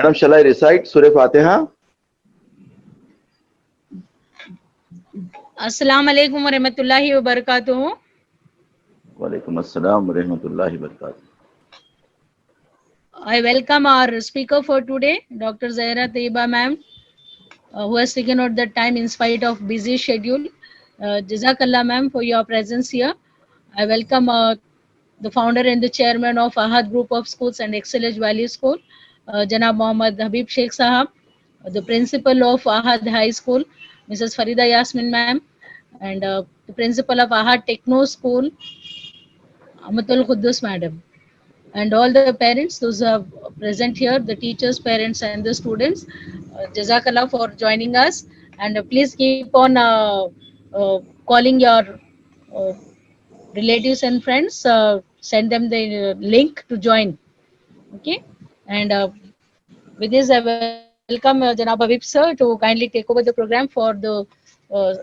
Madam, shall I recite Surah Fatiha? Assalamu alaikum wa rahmatullahi wa barakatuh. Wa alaikum assalam wa rahmatullahi wa barakatuh. I welcome our speaker for today, Dr. Zahra Taiba ma'am, who has taken out the time in spite of busy schedule. Jazakallah ma'am for your presence here. I welcome the founder and the chairman of Ahad Group of Schools and Excellence Valley School, Janab Mohammad Habib Sheikh Sahab, the principal of Ahad High School, Mrs. Farida Yasmin ma'am, and the principal of Ahad Techno School, Amatul Khuddus madam, and all the parents, those who are present here, the teachers, parents, and the students. Jazakallah for joining us, and please keep on calling your uh, relatives and friends. Send them the link to join. Okay, and with this, I welcome Janab Habib sir to kindly take over the program for the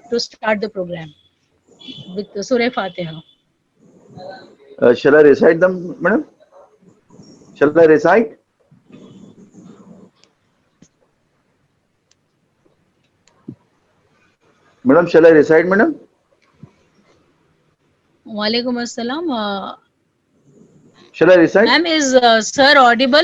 to start the program with Surah Fatiha. Shall I recite them, Madam? Shall I recite? Madam, shall I recite, Madam? Walaikum assalam. Shall I recite? Ma'am, is sir audible?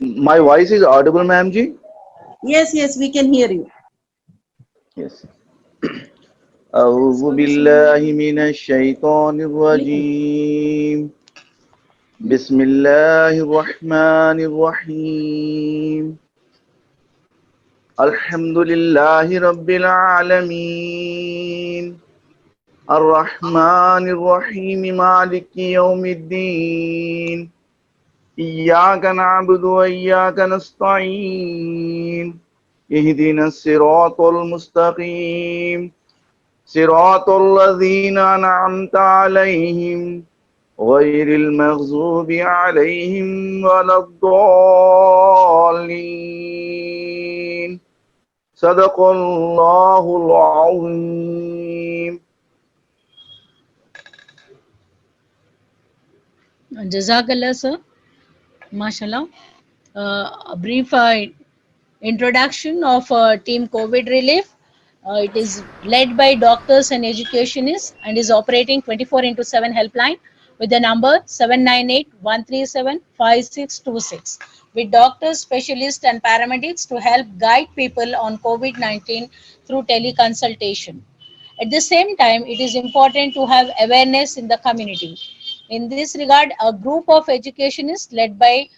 My voice is audible, ma'am ji? Yes, yes, we can hear you. Yes. أعوذ بالله من الشيطان الرجيم. بسم الله الرحمن الرحيم. الحمد لله رب العالمين. الرحمن الرحيم مالك يوم الدين. إياك نعبد وإياك نستعين. اهدنا الصراط المستقيم. صراط الذين أنعمت عليهم غير المغضوب عليهم ولا الضالين. صدق الله العظيم. Jazakallah, sir. MashaAllah. A brief introduction of Team COVID Relief. It is led by doctors and educationists and is operating 24/7 helpline with the number 798-137-5626 with doctors, specialists and paramedics to help guide people on COVID-19 through teleconsultation. At the same time, it is important to have awareness in the community. In this regard, a group of educationists led by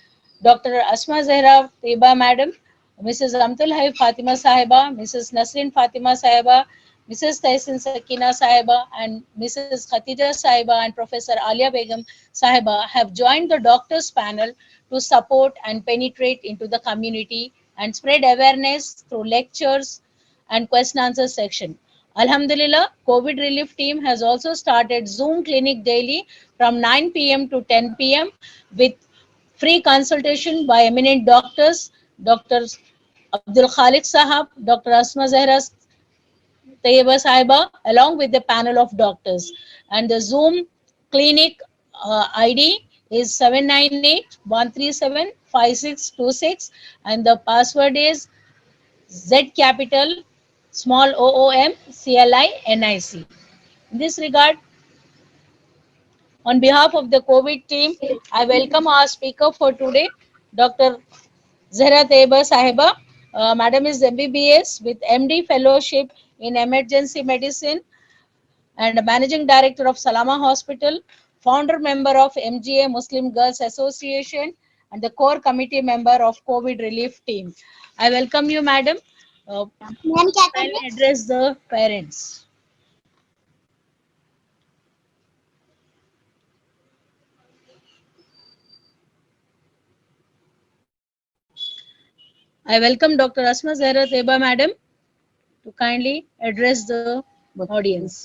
Dr. Asma Zahra Taiba Madam, Mrs. Amtul Hai Fatima Sahiba, Mrs. Nasrin Fatima Sahiba, Mrs. Taisin Sakina Sahiba, and Mrs. Khatija Sahiba and Professor Alia Begum Sahiba have joined the doctors panel to support and penetrate into the community and spread awareness through lectures and question answer section. Alhamdulillah, COVID relief team has also started Zoom clinic daily from 9 p.m. to 10 p.m. with free consultation by eminent doctors, Dr. Abdul Khalik Sahab, Dr. Asma Zahra Tayyiba Sahiba, along with the panel of doctors. And the Zoom clinic ID is 798-137-5626 and the password is Z capital small OOM CLI NIC. In this regard, on behalf of the COVID team, I welcome our speaker for today, Dr. Zahra Taiba Sahiba. Madam is MBBS with MD Fellowship in Emergency Medicine and Managing Director of Salama Hospital, founder member of MGA Muslim Girls Association, and the core committee member of COVID relief team. I welcome you, Madam. I'll address the parents. I welcome Dr. Asma Zahra Taiba Madam to kindly address the audience.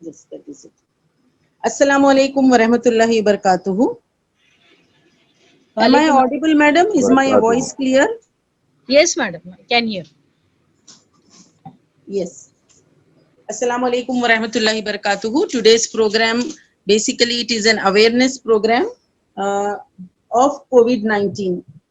yes that is it. Assalamu alaikum wa rahmatullahi wa barakatuhu. Am I audible, madam? Is my voice clear? Yes, madam. I can hear. Yes. Assalamu alaikum wa rahmatullahi wa barakatuhu. Today's program, basically it is an awareness program of COVID-19.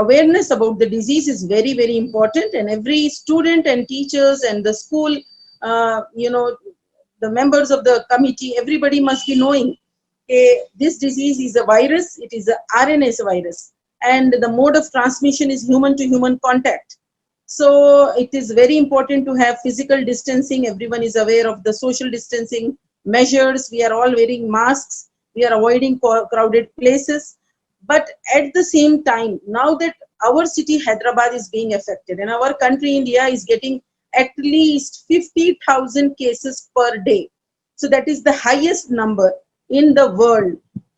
awareness about the disease is very, very important, and every student and teachers and the school, the members of the committee, everybody must be knowing this disease is a virus, it is a RNA virus, and the mode of transmission is human to human contact. So it is very important to have physical distancing. Everyone is aware of the social distancing measures. We are all wearing masks. We are avoiding crowded places. But at the same time, now that our city Hyderabad is being affected and our country India is getting at least 50,000 cases per day. So that is the highest number in the world.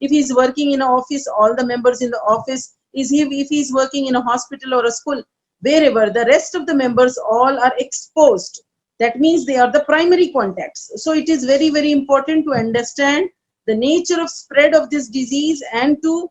if he is working in an office, all the members in the office, if he is working in a hospital or a school, wherever the rest of the members all are exposed, that means they are the primary contacts. So it is very, very important to understand the nature of spread of this disease and to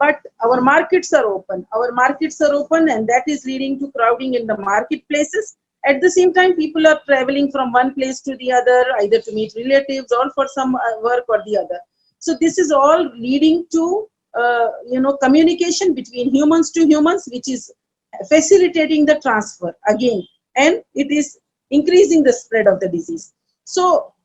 But our markets are open. Our markets are open, and that is leading to crowding in the marketplaces. At the same time, people are traveling from one place to the other, either to meet relatives or for some work or the other. So this is all leading to communication between humans to humans, which is facilitating the transfer again, and it is increasing the spread of the disease. So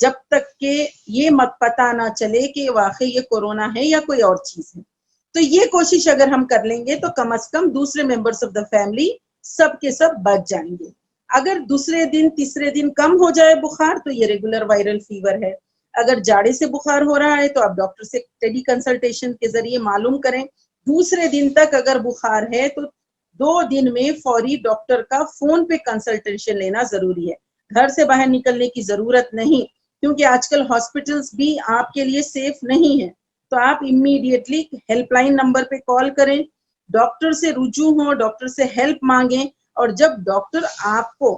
جب تک کہ یہ پتہ نہ چلے کہ واقعی یہ کورونا ہے یا کوئی اور چیز ہے. تو یہ کوشش اگر ہم کر لیں گے تو کم از کم دوسرے ممبرس آف دا فیملی سب کے سب بچ جائیں گے. اگر دوسرے دن تیسرے دن کم ہو جائے بخار تو یہ ریگولر وائرل فیور ہے. اگر جاڑے سے بخار ہو رہا ہے تو آپ ڈاکٹر سے ٹیلی کنسلٹیشن کے ذریعے معلوم کریں. دوسرے دن تک اگر بخار ہے تو 2 دن میں فوری ڈاکٹر کا فون پہ کنسلٹیشن لینا ضروری ہے. گھر سے باہر نکلنے کی ضرورت نہیں، کیونکہ آج کل ہاسپٹلس بھی آپ کے لیے سیف نہیں ہیں. تو آپ امیڈیٹلی ہیلپ لائن نمبر پہ کال کریں، ڈاکٹر سے رجوع ہوں، ڈاکٹر سے ہیلپ مانگیں. اور جب ڈاکٹر آپ کو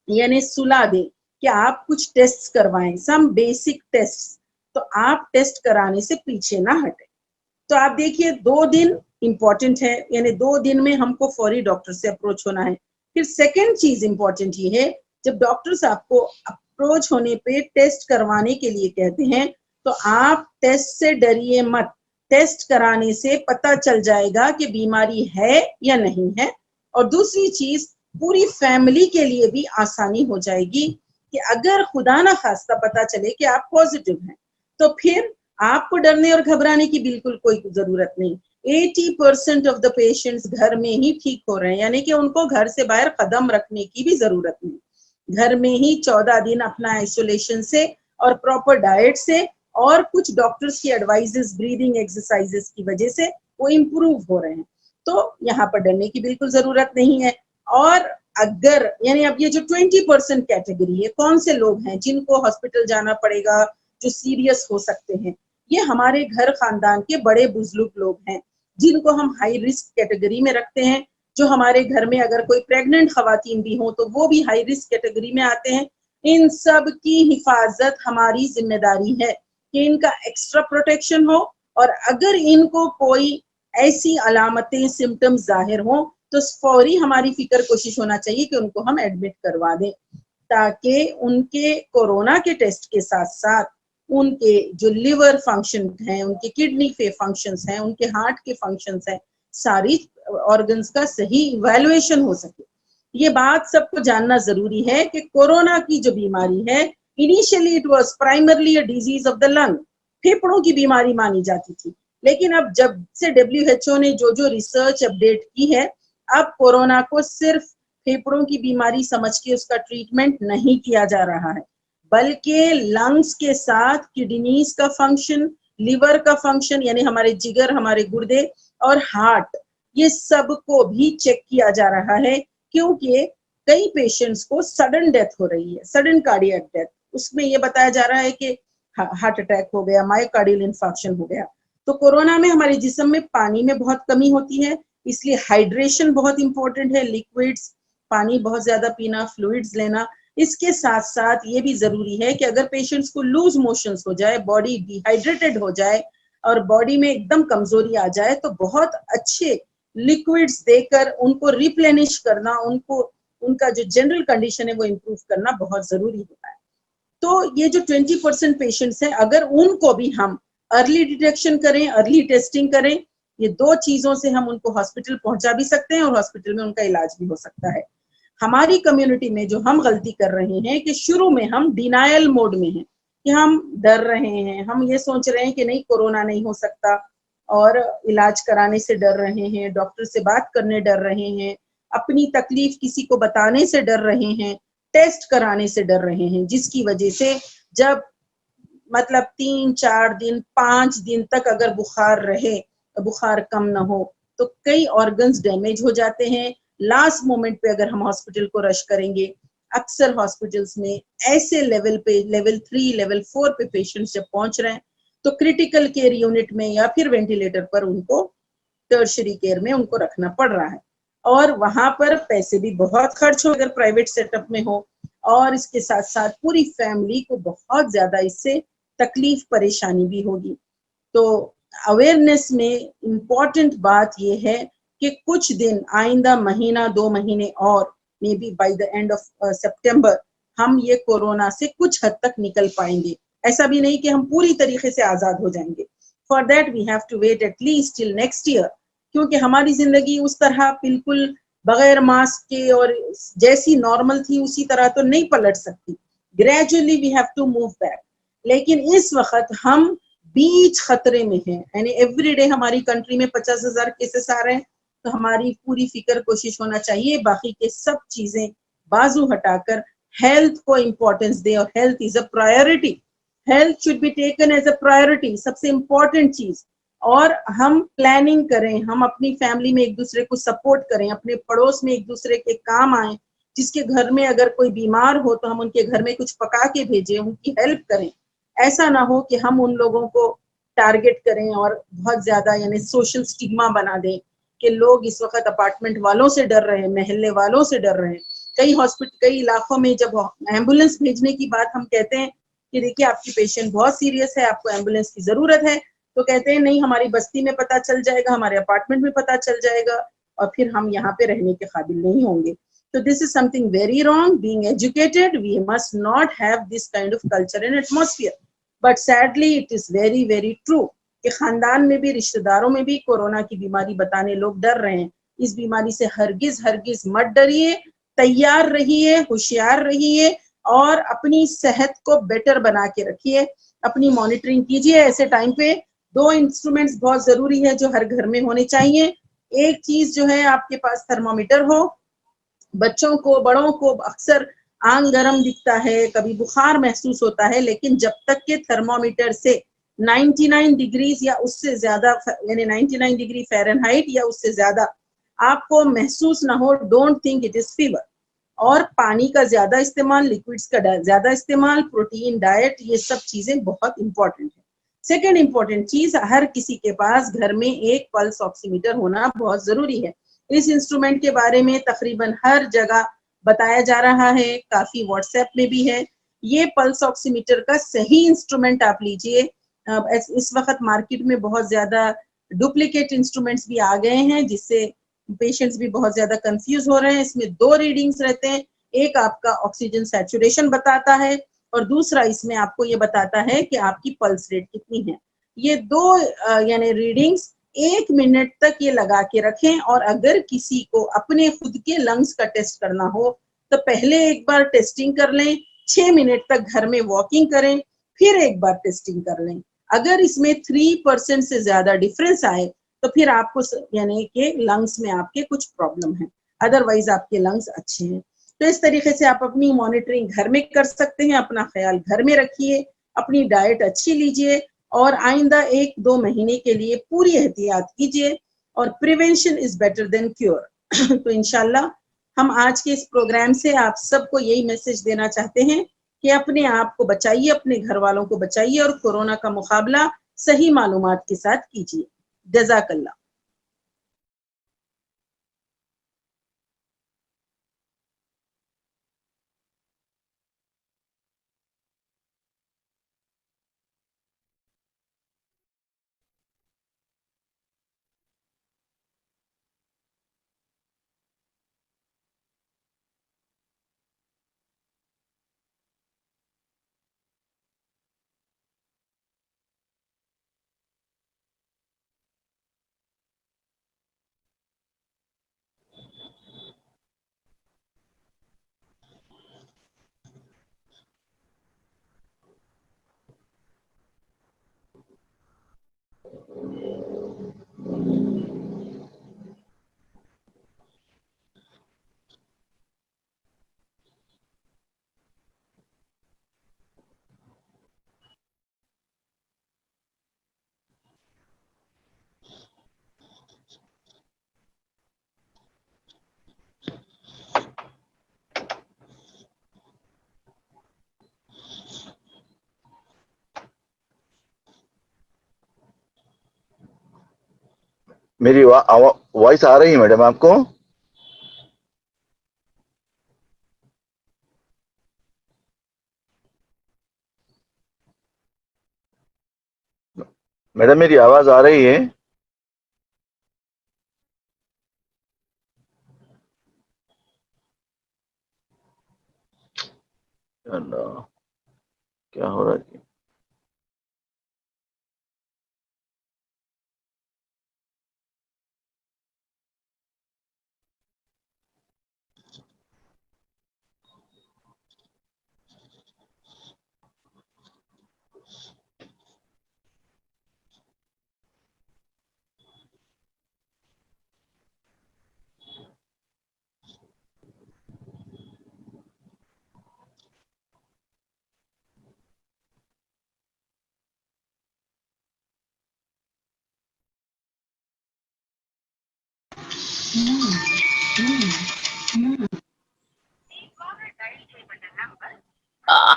یعنی صلاح دے کہ آپ کچھ ٹیسٹ کروائیں، سم بیسک ٹیسٹ، تو آپ ٹیسٹ کرانے سے پیچھے نہ ہٹیں. تو آپ دیکھیے 2 دن امپورٹنٹ ہے، یعنی 2 دن میں ہم کو فوری ڈاکٹر سے اپروچ ہونا ہے. پھر سیکنڈ چیز امپورٹنٹ یہ ہے، جب ڈاکٹرز آپ کو اپروچ ہونے پہ ٹیسٹ کروانے کے لیے کہتے ہیں تو آپ ٹیسٹ سے ڈریے مت. ٹیسٹ کرانے سے پتہ چل جائے گا کہ بیماری ہے یا نہیں ہے. اور دوسری چیز، پوری فیملی کے لیے بھی آسانی ہو جائے گی کہ اگر خدا نہ خواستہ پتہ چلے کہ آپ پازیٹیو ہیں تو پھر آپ کو ڈرنے اور گھبرانے کی بالکل کوئی ضرورت نہیں. 80% آف دا پیشنٹس گھر میں ہی ٹھیک ہو رہے ہیں، یعنی کہ ان کو گھر سے باہر قدم رکھنے کی بھی ضرورت نہیں. گھر میں ہی 14 دن اپنا آئسولیشن سے اور پراپر ڈائٹ سے اور کچھ ڈاکٹرز کی ایڈوائزز بریدنگ ایکسرسائزز کی وجہ سے وہ امپروو ہو رہے ہیں. تو یہاں پر ڈرنے کی بالکل ضرورت نہیں ہے. اور اگر یعنی اب یہ جو 20% کیٹیگری ہے، کون سے لوگ ہیں جن کو ہاسپٹل جانا پڑے گا، جو سیریس ہو سکتے ہیں؟ یہ ہمارے گھر خاندان کے بڑے بزرگ لوگ ہیں جن کو ہم ہائی رسک کیٹیگری میں رکھتے ہیں. جو ہمارے گھر میں اگر کوئی پریگننٹ خواتین بھی ہوں تو وہ بھی ہائی رسک کیٹیگری میں آتے ہیں. ان سب کی حفاظت ہماری ذمہ داری ہے کہ ان کا ایکسٹرا پروٹیکشن ہو. اور اگر ان کو کوئی ایسی علامتیں سمٹمز ظاہر ہوں تو فوری ہماری فکر کوشش ہونا چاہیے کہ ان کو ہم ایڈمٹ کروا دیں، تاکہ ان کے کورونا کے ٹیسٹ کے ساتھ ساتھ ان کے جو لیور فنکشن ہیں، ان کے کڈنی کے فنکشنز ہیں، ان کے ہارٹ کے فنکشنز ہیں، ساری آرگنز کا صحیح ایویلویشن ہو سکے. یہ بات سب کو جاننا ضروری ہے کہ کورونا کی جو بیماری ہے، initially it was primarily a disease of the lung, پھیپڑوں کی بیماری مانی جاتی تھی. لیکن اب جب سے WHO نے جو ریسرچ اپڈیٹ کی ہے، اب کورونا کو صرف پھیپڑوں کی بیماری سمجھ کے اس کا ٹریٹمنٹ نہیں کیا جا رہا ہے، بلکہ لنگز کے ساتھ کڈنیز کا فنکشن، لیور کا فنکشن یعنی ہمارے جگر، ہمارے گردے اور ہارٹ، یہ سب کو بھی چیک کیا جا رہا ہے. کیونکہ کئی پیشنٹس کو سڈن ڈیتھ ہو رہی ہے، سڈن کارڈیاک ڈیتھ. اس میں یہ بتایا جا رہا ہے کہ ہارٹ اٹیک ہو گیا، مائوکارڈیل انفارکشن ہو گیا. تو کورونا میں ہمارے جسم میں پانی میں بہت کمی ہوتی ہے، اس لیے ہائیڈریشن بہت امپورٹنٹ ہے. لیکوڈز، پانی بہت زیادہ پینا، فلوئڈز لینا. اس کے ساتھ ساتھ یہ بھی ضروری ہے کہ اگر پیشنٹس کو لوز موشنز ہو جائے، باڈی ڈی ہائیڈریٹڈ ہو جائے اور باڈی میں ایک دم کمزوری آ جائے تو بہت اچھے لیکوڈز دے کر ان کو ریپلینش کرنا، ان کا جو جنرل کنڈیشن ہے وہ امپروو کرنا بہت ضروری ہوتا ہے. تو یہ جو 20% پیشنٹس ہیں، اگر ان کو بھی ہم ارلی ڈیٹیکشن کریں، ارلی ٹیسٹنگ کریں، یہ 2 چیزوں سے ہم ان کو ہاسپٹل پہنچا بھی سکتے ہیں اور ہاسپٹل میں ان کا علاج بھی ہو سکتا ہے. ہماری کمیونٹی میں جو ہم غلطی کر رہے ہیں کہ شروع میں ہم ڈینائل موڈ میں ہیں، کہ ہم ڈر رہے ہیں، ہم یہ سوچ رہے ہیں کہ نہیں کورونا نہیں ہو سکتا، اور علاج کرانے سے ڈر رہے ہیں، ڈاکٹر سے بات کرنے ڈر رہے ہیں، اپنی تکلیف کسی کو بتانے سے ڈر رہے ہیں، ٹیسٹ کرانے سے ڈر رہے ہیں، جس کی وجہ سے جب مطلب 3 4 دن 5 دن تک اگر بخار رہے، بخار کم نہ ہو تو کئی آرگنز ڈیمیج ہو جاتے ہیں. لاسٹ مومنٹ پہ اگر ہم ہاسپٹل کو رش کریں گے، اکثر ہاسپٹلس میں ایسے لیول پہ، لیول 3 لیول 4 پہ پیشنٹس جب پہنچ رہے ہیں تو کریٹیکل کیئر یونٹ میں یا پھر وینٹیلیٹر پر ان کو ٹرشری کیئر میں ان کو رکھنا پڑ رہا ہے. اور وہاں پر پیسے بھی بہت خرچ ہو اگر پرائیویٹ سیٹ اپ میں ہو، اور اس کے ساتھ ساتھ پوری فیملی کو بہت زیادہ اس سے تکلیف پریشانی بھی ہوگی. تو اویئرنیس میں امپورٹنٹ بات یہ ہے کہ کچھ دن، آئندہ مہینہ 2 مہینے اور may be by the end of September ہم یہ کورونا سے کچھ حد تک نکل پائیں گے. ایسا بھی نہیں کہ ہم پوری طریقے سے آزاد ہو جائیں گے. For that we have to wait at least till next year, کیونکہ ہماری زندگی اس طرح بالکل بغیر ماسک کے اور جیسی نارمل تھی اسی طرح تو نہیں پلٹ سکتی. gradually we have to move back. لیکن اس وقت ہم بیچ خطرے میں ہیں, یعنی ایوری ڈے ہماری کنٹری میں 50,000 کیسز آ رہے ہیں, تو ہماری پوری فکر کوشش ہونا چاہیے باقی کے سب چیزیں بازو ہٹا کر ہیلتھ کو امپورٹینس دے, اور health is a priority. Health should be taken as a priority, سب سے امپورٹنٹ چیز. اور ہم پلاننگ کریں, ہم اپنی فیملی میں ایک دوسرے کو سپورٹ کریں, اپنے پڑوس میں ایک دوسرے کے کام آئیں. جس کے گھر میں اگر کوئی بیمار ہو تو ہم ان کے گھر میں کچھ پکا کے بھیجیں, ان کی ہیلپ کریں. ایسا نہ ہو کہ ہم ان لوگوں کو ٹارگٹ کریں اور بہت زیادہ یعنی سوشل سٹیگما بنا دیں کہ لوگ اس وقت اپارٹمنٹ والوں سے ڈر رہے ہیں, محلے والوں سے ڈر رہے ہیں. کئی ہاسپٹل, کئی علاقوں میں جب ایمبولینس بھیجنے کی بات ہم کہتے ہیں کہ دیکھیے آپ کی پیشنٹ بہت سیریس ہے, آپ کو ایمبولینس کی ضرورت ہے, تو کہتے ہیں نہیں ہماری بستی میں پتہ چل جائے گا, ہمارے اپارٹمنٹ میں پتہ چل جائے گا, اور پھر ہم یہاں پہ رہنے کے قابل نہیں ہوں گے. So this is something very wrong. Being educated, we must not have this kind of culture and atmosphere. But sadly, it is very, very true کہ خاندان میں بھی, رشتہ داروں میں بھی کورونا کی بیماری بتانے لوگ ڈر رہے ہیں. اس بیماری سے ہرگز مت ڈریے, تیار رہیے, ہوشیار رہیے, اور اپنی صحت کو بیٹر بنا کے رکھیے. اپنی مانیٹرنگ کیجیے. ایسے ٹائم پہ 2 انسٹرومنٹس بہت ضروری ہے جو ہر گھر میں ہونے چاہیے. ایک چیز جو ہے آپ کے پاس تھرمامیٹر ہو. بچوں کو, بڑوں کو اکثر آنگ گرم دکھتا ہے, کبھی بخار محسوس ہوتا ہے, لیکن جب تک کہ تھرمامیٹر سے 99 ڈگریز یا اس سے زیادہ, یعنی 99 ڈگری فahrenheit ہائٹ یا اس سے زیادہ آپ کو محسوس نہ ہو, don't think it is fever. اور پانی کا زیادہ استعمال, لیکوڈز کا زیادہ استعمال, پروٹین ڈائٹ, یہ سب چیزیں بہت امپورٹنٹ ہیں. سیکنڈ امپورٹنٹ چیز, ہر کسی کے پاس گھر میں ایک پلس آکسی میٹر ہونا بہت ضروری ہے. اس انسٹرومنٹ کے بارے میں تقریباً ہر جگہ بتایا جا رہا ہے, کافی واٹس ایپ میں بھی ہے. یہ پلس آکسی میٹر کا صحیح انسٹرومنٹ آپ لیجئے. اس وقت مارکیٹ میں بہت زیادہ ڈپلیکیٹ انسٹرومنٹس بھی آ گئے ہیں, جس سے پیشنٹس بھی بہت زیادہ کنفیوز ہو رہے ہیں. اس میں 2 ریڈنگز رہتے ہیں, ایک آپ کا آکسیجن سیچوریشن بتاتا ہے, اور دوسرا اس میں آپ کو یہ بتاتا ہے کہ آپ کی پلس ریٹ کتنی ہے. یہ 2 یعنی ریڈنگز 1 منٹ تک یہ لگا کے رکھیں. اور اگر کسی کو اپنے خود کے لنگز کا ٹیسٹ کرنا ہو تو پہلے ایک بار ٹیسٹنگ کر لیں, 6 منٹ تک گھر میں واکنگ کریں, پھر ایک بار ٹیسٹنگ کر لیں. اگر اس میں 3% سے زیادہ ڈفرینس آئے تو پھر آپ کو یعنی کہ لنگس میں آپ کے کچھ پرابلم ہیں, ادروائز آپ کے لنگس اچھے ہیں. تو اس طریقے سے آپ اپنی مانیٹرنگ گھر میں کر سکتے ہیں. اپنا خیال گھر میں رکھیے, اپنی ڈائٹ اچھی لیجئے, اور آئندہ 1-2 مہینے کے لیے پوری احتیاط کیجئے. اور prevention is better than cure. تو انشاءاللہ ہم آج کے اس پروگرام سے آپ سب کو یہی میسج دینا چاہتے ہیں کہ اپنے آپ کو بچائیے, اپنے گھر والوں کو بچائیے, اور کورونا کا مقابلہ صحیح معلومات کے ساتھ کیجیے. جزاک اللہ. میری وائس آ رہی ہے میڈم آپ کو؟ میڈم میری آواز آ رہی ہے؟ اللہ کیا ہو رہا ہے؟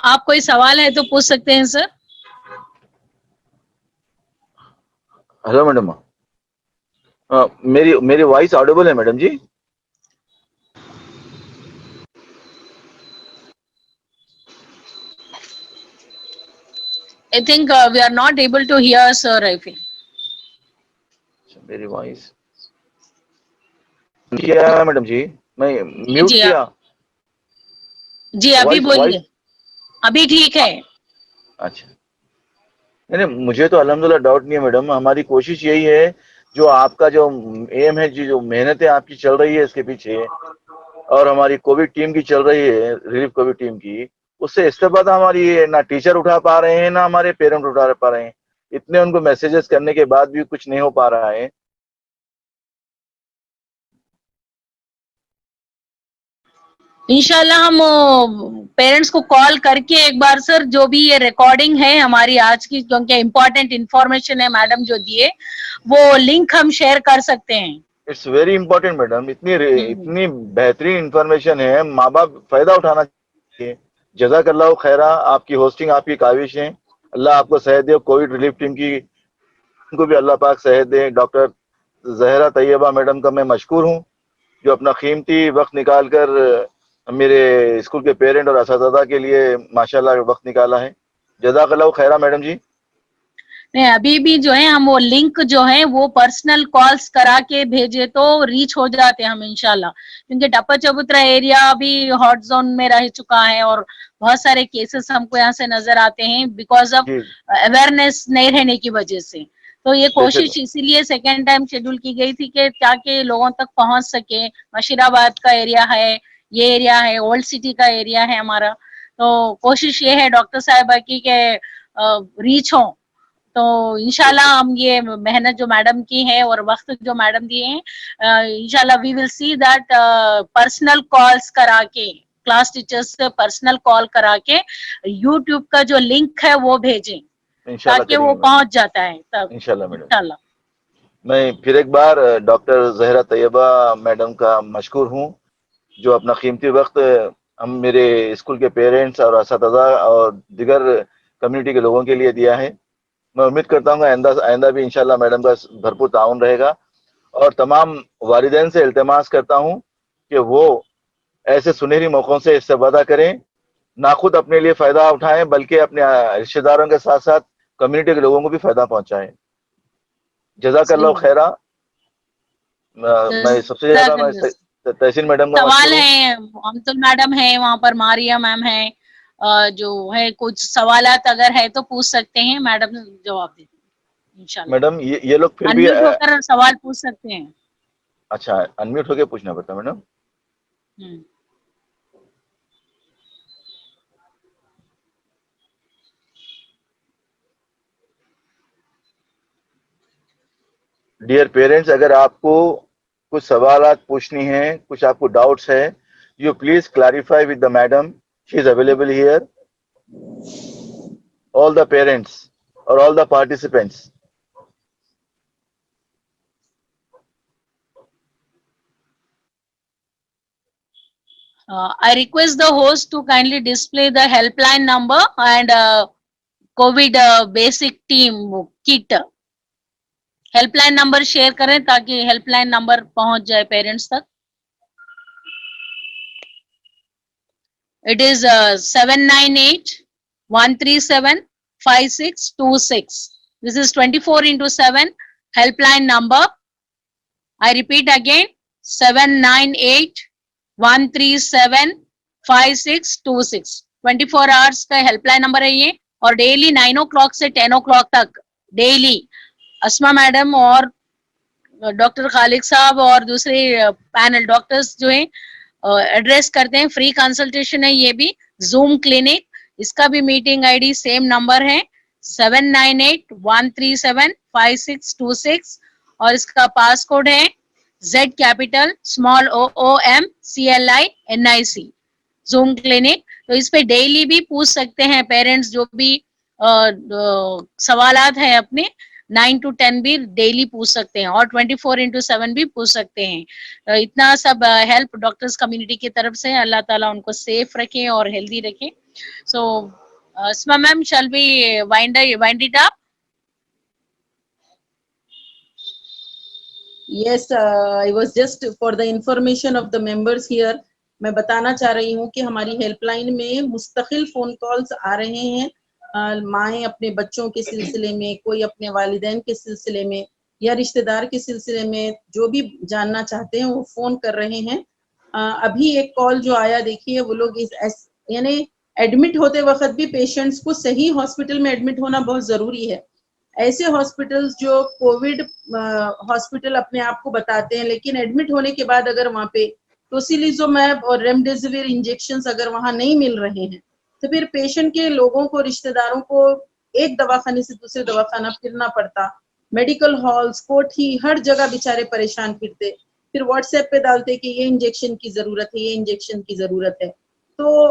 آپ کوئی سوال ہے تو پوچھ سکتے ہیں سر. ہلو میڈم, میری وائس آڈیبل ہے madam ji? I think we are not able to hear, sir. I feel. میری وائس کیا ہے میڈم جی؟ میں میوٹ جی کیا. جی ابھی وائس بولیے, ابھی ٹھیک ہے. اچھا, نہیں مجھے تو الحمدللہ ڈاؤٹ نہیں ہے میڈم. ہماری کوشش یہی ہے, جو آپ کا جو ایم ہے جی, جو محنتیں آپ کی چل رہی ہے اس کے پیچھے, اور ہماری کووڈ ٹیم کی چل رہی ہے, ریلیف کووڈ ٹیم کی, اس سے استفادہ ہماری نہ ٹیچر اٹھا پا رہے ہیں نہ ہمارے پیرنٹ اٹھا پا رہے ہیں. اتنے ان کو میسیجز کرنے کے بعد بھی کچھ نہیں ہو پا رہا ہے. انشاءاللہ ہم پیرنٹس کو کال کر کے ایک بار سر, جو بھی یہ ریکارڈنگ ہے ہماری آج کی, کیونکہ امپورٹنٹ انفارمیشن ہے میڈم جو دیے, وہ لنک ہم شیئر کر سکتے ہیں. It's very important madam. اتنی بہترین انفارمیشن ہے, ماں باپ فائدہ اٹھانا چاہیے. جزاک اللہ خیرہ. آپ کی ہوسٹنگ آپ کی کاوش ہے, اللہ آپ کو صحت دے. کووڈ ریلیف ٹیم کی ان کو بھی اللہ پاک صحت دے. ڈاکٹر زہرا طیبہ میڈم کا میں مشکور ہوں, جو اپنا قیمتی وقت نکال کر میرے اسکول کے پیرنٹ اور اساتذہ کے لیے ماشاءاللہ وقت نکالا ہے. جزاک اللہ خیرہ میڈم جی. نہیں, ابھی بھی جو ہے ہم وہ لنک جو ہے وہ پرسنل کالز کرا کے بھیجے تو ریچ ہو جاتے ہیں ہم انشاءاللہ, کیونکہ ڈپا چبوترا ایریا بھی ہاٹ زون میں رہ چکا ہے اور بہت سارے کیسز ہم کو یہاں سے نظر آتے ہیں بیکاز آف جی اویئرنیس نہیں رہنے کی وجہ سے. تو یہ بے شک. کوشش اسی لیے سیکنڈ ٹائم شیڈول کی گئی تھی کہ تاکہ لوگوں تک پہنچ سکے. مشیر آباد کا ایریا ہے, یہ ایریا ہے, اولڈ سٹی کا ایریا ہے ہمارا, تو کوشش یہ ہے ڈاکٹر صاحبہ کی کہ ریچ ہوں. تو انشاءاللہ ہم یہ محنت جو میڈم کی ہے اور وقت جو میڈم دیے ہیں, انشاءاللہ وی ول سی دیٹ پرسنل کالز کرا کے, کلاس ٹیچرز سے پرسنل کال کرا کے یوٹیوب کا جو لنک ہے وہ بھیجیں انشاءاللہ تاکہ کریں وہ گے میڈم. پہنچ جاتا ہے تب انشاءاللہ میڈم. انشاءاللہ. میں پھر ایک بار ڈاکٹر زہرا طیبہ میڈم کا مشکور ہوں, جو اپنا قیمتی وقت ہم میرے اسکول کے پیرنٹس اور اساتذہ اور دیگر کمیونٹی کے لوگوں کے لیے دیا ہے. میں امید کرتا ہوں کہ آئندہ بھی انشاءاللہ میڈم کا بھرپور تعاون رہے گا. اور تمام والدین سے التماس کرتا ہوں کہ وہ ایسے سنہری موقعوں سے استفادہ کریں, نہ خود اپنے لیے فائدہ اٹھائیں بلکہ اپنے رشتہ داروں کے ساتھ ساتھ کمیونٹی کے لوگوں کو بھی فائدہ پہنچائیں. جزاک اللہ صحیح خیرہ. میں سب سے زیادہ میں ہے. تحسین میڈم کا مشکور سوال ہوں. ہے, امتل میڈم ہے وہاں پر, ماریا میم ہے, جو ہے کچھ سوالات اگر ہے تو پوچھ سکتے ہیں, میڈم جواب دیتے ہیں انشاءاللہ. میڈم یہ لوگ پھر بھی انمیوٹ ہو کر سوال پوچھ سکتے ہیں. اچھا, انمیوٹ ہو کے پوچھنا پڑتا ہے میڈم. ڈیئر پیرنٹس, اگر آپ کو کچھ سوالات پوچھنی ہیں, کچھ آپ کو ڈاؤٹس ہے, you please clarify with the madam. She is available here. All the parents اور all the participants. I request the host to kindly display the helpline number and COVID basic team kit. Help line number share کریں تاکہ help line number پہنچ جائے parents تک. It is 798-137-5626. This is 24/7 helpline number. I repeat again, 798-137-5626. 24 hours کا help line number ہے یہ, اور daily 9 o'clock سے 10 o'clock تک ڈیلی اسما میڈم اور ڈاکٹر خالق صاحب اور دوسرے پینل ڈاکٹرز جو ہیں ایڈریس کرتے ہیں. فری کنسلٹیشن ہے یہ بھی, زوم کلینک. اس کا بھی meeting I D same number ہے 798-137-5626, اور اس کا پاس کوڈ ہے Z capital OOMCLINIC, zoom clinic. تو اس پہ ڈیلی بھی پوچھ سکتے ہیں پیرنٹس, جو بھی سوالات ہیں اپنے 9 to 10 بھی ڈیلی پوچھ سکتے ہیں اور 24/7 بھی پوچھ سکتے ہیں. اتنا سب ہیلپ ڈاکٹرز کمیونٹی کی طرف سے. اللہ تعالیٰ ان کو سیف رکھے اور ہیلدی رکھے. سو اسما میم, shall we wind it up? Yes, I was just for the information of the members here. میں بتانا چاہ رہی ہوں کہ ہماری ہیلپ لائن میں مستقل فون کالز آ رہے ہیں. مائیں اپنے بچوں کے سلسلے میں, کوئی اپنے والدین کے سلسلے میں یا رشتہ دار کے سلسلے میں جو بھی جاننا چاہتے ہیں وہ فون کر رہے ہیں. ابھی ایک کال جو آیا, دیکھیے وہ لوگ یعنی ایڈمٹ ہوتے وقت بھی پیشنٹس کو صحیح ہاسپٹل میں ایڈمٹ ہونا بہت ضروری ہے. ایسے ہاسپٹلز جو کووڈ ہاسپٹل اپنے آپ کو بتاتے ہیں, لیکن ایڈمٹ ہونے کے بعد اگر وہاں پہ ٹوسیلیزومیب اور ریمڈیسیویر انجیکشنز اگر وہاں نہیں مل رہے ہیں تو پھر پیشنٹ کے لوگوں کو, رشتہ داروں کو ایک دواخانے سے دوسرے دواخانہ پھرنا پڑتا. میڈیکل ہالز, کوٹھی, ہر جگہ بیچارے پریشان پھرتے. پھر واٹس ایپ پہ ڈالتے کہ یہ انجیکشن کی ضرورت ہے, یہ انجیکشن کی ضرورت ہے. تو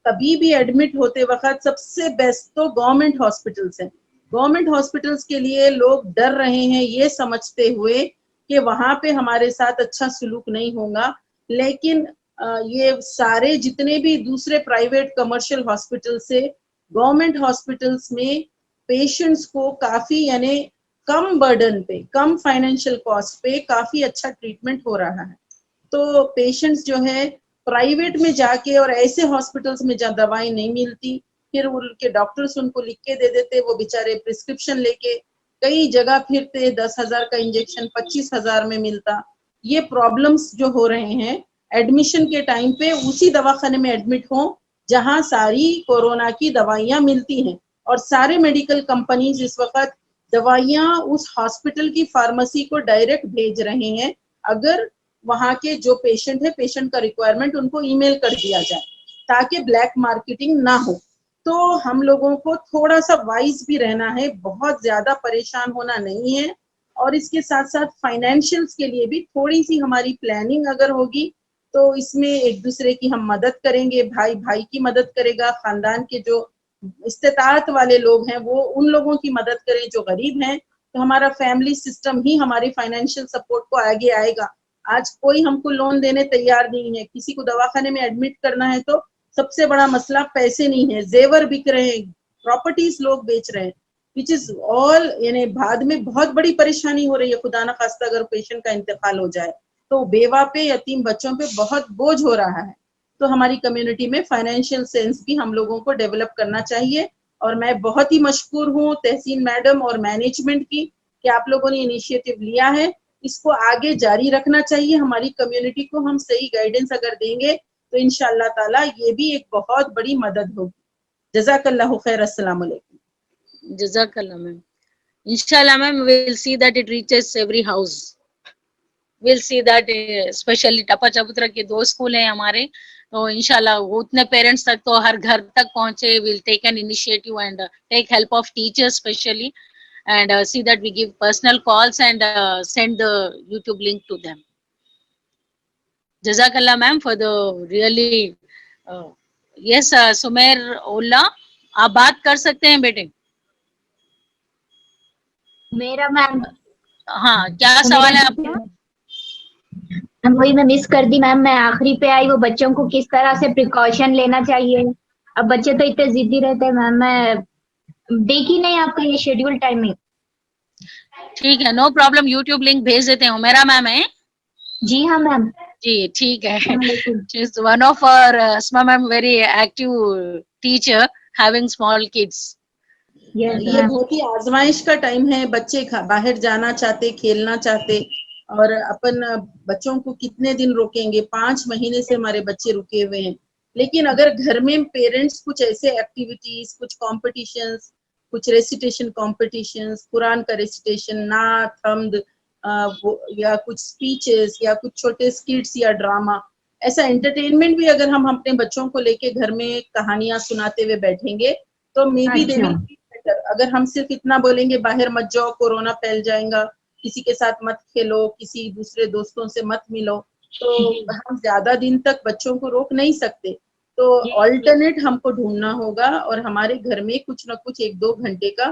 کبھی بھی ایڈمٹ ہوتے وقت سب سے بیسٹ تو گورنمنٹ ہاسپٹلس ہیں. گورنمنٹ ہاسپٹلس کے لیے لوگ ڈر رہے ہیں یہ سمجھتے ہوئے کہ وہاں پہ ہمارے ساتھ اچھا سلوک نہیں ہوگا, لیکن یہ سارے جتنے بھی دوسرے پرائیویٹ کمرشل ہاسپٹل سے گورنمنٹ ہاسپٹلس میں پیشنٹس کو کافی یعنی کم برڈن پہ, کم فائنینشیل کاسٹ پہ کافی اچھا ٹریٹمنٹ ہو رہا ہے. تو پیشنٹس جو ہے پرائیویٹ میں جا کے اور ایسے ہاسپٹلس میں جہاں دوائیں نہیں ملتی, پھر ان کے ڈاکٹرز ان کو لکھ کے دے دیتے, وہ بیچارے پرسکرپشن لے کے کئی جگہ پھرتے, 10,000 کا انجیکشن 25,000 میں ملتا. یہ پرابلمس جو ہو رہے ہیں ایڈمیشن کے ٹائم پہ اسی دواخانے میں ایڈمٹ ہوں جہاں ساری کورونا کی دوائیاں ملتی ہیں, اور سارے میڈیکل کمپنیز اس وقت دوائیاں اس ہاسپٹل کی فارمیسی کو ڈائریکٹ بھیج رہے ہیں. اگر وہاں کے جو پیشنٹ ہے, پیشنٹ کا ریکوائرمنٹ ان کو ای میل کر دیا جائے تاکہ بلیک مارکیٹنگ نہ ہو. تو ہم لوگوں کو تھوڑا سا وائز بھی رہنا ہے, بہت زیادہ پریشان ہونا نہیں ہے, اور اس کے ساتھ ساتھ فائنینشیلز کے لیے بھی تھوڑی سی ہماری پلاننگ اگر ہوگی تو اس میں ایک دوسرے کی ہم مدد کریں گے. بھائی بھائی کی مدد کرے گا, خاندان کے جو استطاعت والے لوگ ہیں وہ ان لوگوں کی مدد کریں جو غریب ہیں, تو ہمارا فیملی سسٹم ہی ہماری فائنینشیل سپورٹ کو آگے آئے گا. آج کوئی ہم کو لون دینے تیار نہیں ہے. کسی کو دواخانے میں ایڈمٹ کرنا ہے تو سب سے بڑا مسئلہ پیسے نہیں ہے, زیور بک رہے ہیں, پراپرٹیز لوگ بیچ رہے ہیں, which is all یعنی بعد میں بہت بڑی پریشانی ہو رہی ہے. خدا نہ خواستہ اگر پیشنٹ کا انتقال ہو جائے تو بیوہ پہ, یتیم بچوں پہ بہت بوجھ ہو رہا ہے. تو ہماری کمیونٹی میں فائنینشیل سینس بھی ہم لوگوں کو ڈیولپ کرنا چاہیے, اور میں بہت ہی مشکور ہوں تحسین میڈم اور مینجمنٹ کی کہ آپ لوگوں نے انیشیٹو لیا ہے. اس کو آگے جاری رکھنا چاہیے. ہماری کمیونٹی کو ہم صحیح گائیڈنس اگر دیں گے تو انشاءاللہ تعالی یہ بھی ایک بہت بڑی مدد ہوگی. جزاک اللہ خیر. السلام علیکم. جزاک اللہ میم. انشاءاللہ میم we'll see that it reaches every house. we'll see that especially ٹپا چبوترا کے 2 اسکول ہیں ہمارے, تو انشاءاللہ وہ اتنے پیرنٹس تک تو ہر گھر تک پہنچے. we'll take an initiative and take help of teachers especially, and see that we give personal calls and send the YouTube link to them. Jazakallah ma'am for the really yes. Sumair Ola, آپ بات کر سکتے ہیں بیٹے. میرا میم ہاں, کیا سوال ہے آپ کا؟ وہی میں مس کر دی میم, میں آخری پہ آئی. وہ بچوں کو کس طرح سے پریکاشن لینا چاہیے. اب بچے تو اتنے ضدی رہتے ہیں میم, میں دیکھی نہیں آپ کا یہ شیڈیول ٹائمنگ. ٹھیک ہے, نو پرابلم, یوٹیوب لنک بھیج دیتے ہیں. میرا میم ہے جی ہاں میم. جی, ٹھیک ہے. السلام علیکم. She's one of our Asma ma'am, very active teacher having small kids. Yes, یہ ma'am. بہت ہی آزمائش کا ٹائم ہے. بچے باہر جانا چاہتے, کھیلنا چاہتے, اور اپن بچوں کو کتنے دن روکیں گے. 5 مہینے سے ہمارے بچے رکے ہوئے ہیں. لیکن اگر گھر میں پیرنٹس کچھ ایسے ایکٹیویٹیز, کچھ کمپٹیشنز, کچھ ریسیٹیشن کمپٹیشنز, قرآن کا ریسیٹیشن, نعت, حمد, یا کچھ اسپیچز, یا کچھ چھوٹے اسکٹس یا ڈرامہ, ایسا انٹرٹینمنٹ بھی اگر ہم اپنے بچوں کو لے کے گھر میں کہانیاں سناتے ہوئے بیٹھیں گے تو may be they will be better. اگر ہم صرف اتنا بولیں گے باہر مت جاؤ, کورونا پھیل جائے گا, کسی کے ساتھ مت کھیلو, کسی دوسرے دوستوں سے مت ملو, تو ہم زیادہ دن تک بچوں کو روک نہیں سکتے. تو آلٹرنیٹ ہم کو ڈھونڈنا ہوگا, اور ہمارے گھر میں کچھ نہ کچھ 1-2 گھنٹے کا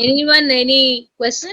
Anyone, any question?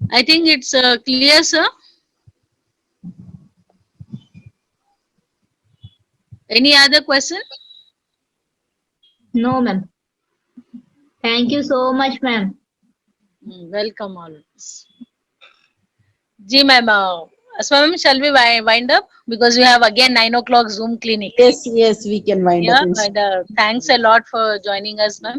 I think it's clear, sir. Any other question? No ma'am. Thank you so much ma'am. Welcome always. Ji ma'am, Asma ma'am, shall we wind up because we have again 9 o'clock Zoom clinic. Yes, we can wind up. And thanks a lot for joining us, ma'am.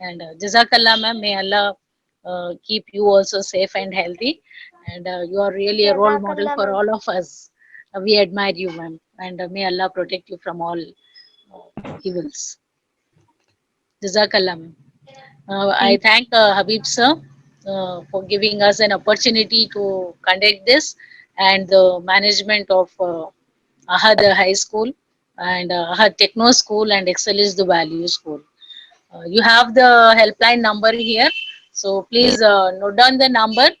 And Jazakallah ma'am, may Allah keep you also safe and healthy, and you are really a role model Jazakallah, for ma'am. all of us. We admire you ma'am, and may Allah protect you from all evils. Jazakallah ma'am. I thank Habib sir for giving us an opportunity to conduct this, and the management of Ahad High School and Ahad Techno School and Excel is the Value School. You have the helpline number here, so please note down the number,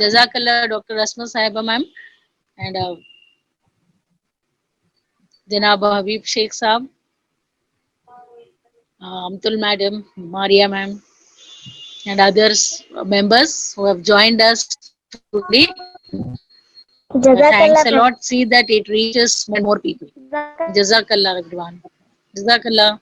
Jazakallah Dr. Asma Sahiba ma'am, and Janab Habib Sheikh Saab, Amtul madam, Maria ma'am, and others members who have joined us today. Thanks a lot. See that it reaches more and more people. Jazakallah everyone. Jazakallah.